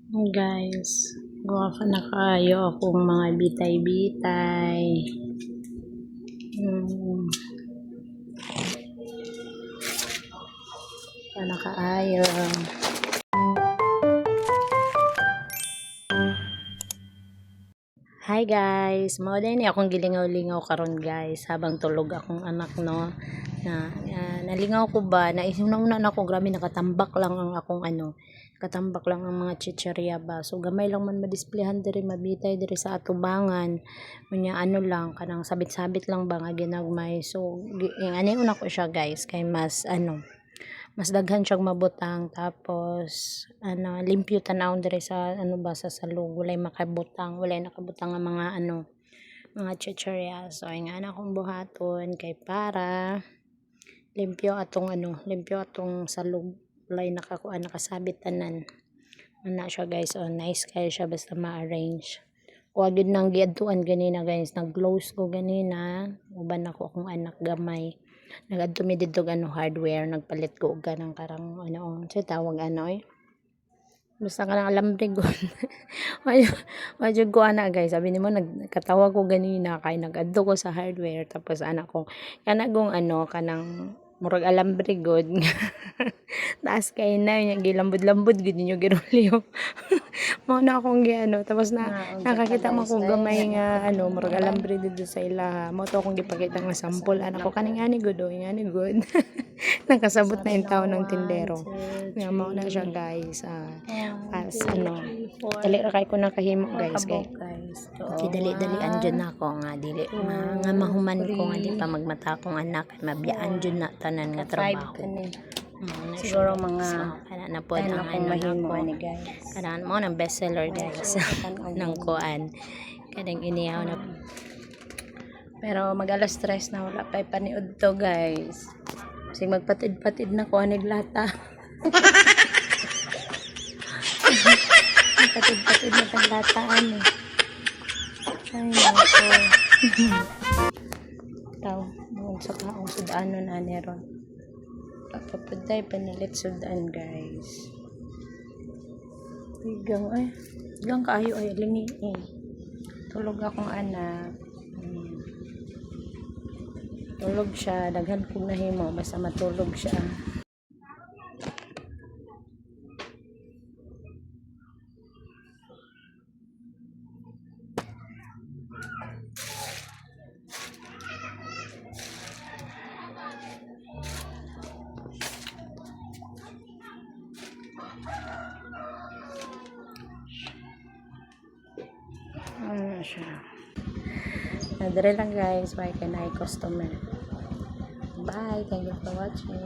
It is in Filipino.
Guys, gawa ka na kayo akong mga bitay-bitay. Sana kaayo. Hi guys, mao din akong gilingaw-lingaw karon guys habang tulog akong anak no. Nalingaw ko ba na una na ako, grabe nakatambak lang ang akong katambak lang ang mga chichirya ba. So gamay lang man madisplehan diri, mabitay diri sa atubangan. Unya lang kanang sabit-sabit lang ba nga ginagmay. So una ko siya guys kay mas daghan siyang mabutang, tapos limpyo tanawon diri sa sa salog, walay nakabutang ang mga chichirya. So ay nga akong buhaton kay para limpyo atong salog, walay nakasabit tanan siya guys. Nice kayo siya basta ma-arrange. Wag yun nang giadtuan ganina guys, nag-close ko ganina, uban ako akong anak gamay, nagadto mi didto hardware, nagpalit ko og kanang karang sa tawag basta kanang alambre gon. Medyo ko guys, sabi nimo nagkatawag ko ganina kay nagadto ko sa hardware, tapos anak ko kanang kanang murag alambre god. Taas kay na gilambod-lambod gid ninyo girulyo. Mao na akong tapos nakakita mo kung gamay nga murag alambre dito sa ilaha. Mao to akong gipakita nga sample anak ko kaning ani good. Nakasabot na yung tao ng tindero. Nga mao na siya guys. As dali ra kay ko nakahimo guys kay dali-dalian jud na ako nga dili nga mahuman ko nga di pa magmata akong anak, mabiyaan jud na tanan nga trabaho. Siguro mga na po ang mahimo ni guys. Kanang mo ng bestseller guys ng kuan kanang inihaw na. Pero mag alas 3 na wala pa paniud to guys. Kasi magpatid-patid na ko anig lata. Patid-patid na tang lataan Ay nako. Taw, mo sa kaong sudanon aneron. Papaday panilit sudan guys. Igang kaayo ay lingi tulog akong anak. Tulog siya, daghan kong nahimo basta matulog siya. Siya. Nadali lang guys, bye kay na customer. Bye, thank you for watching.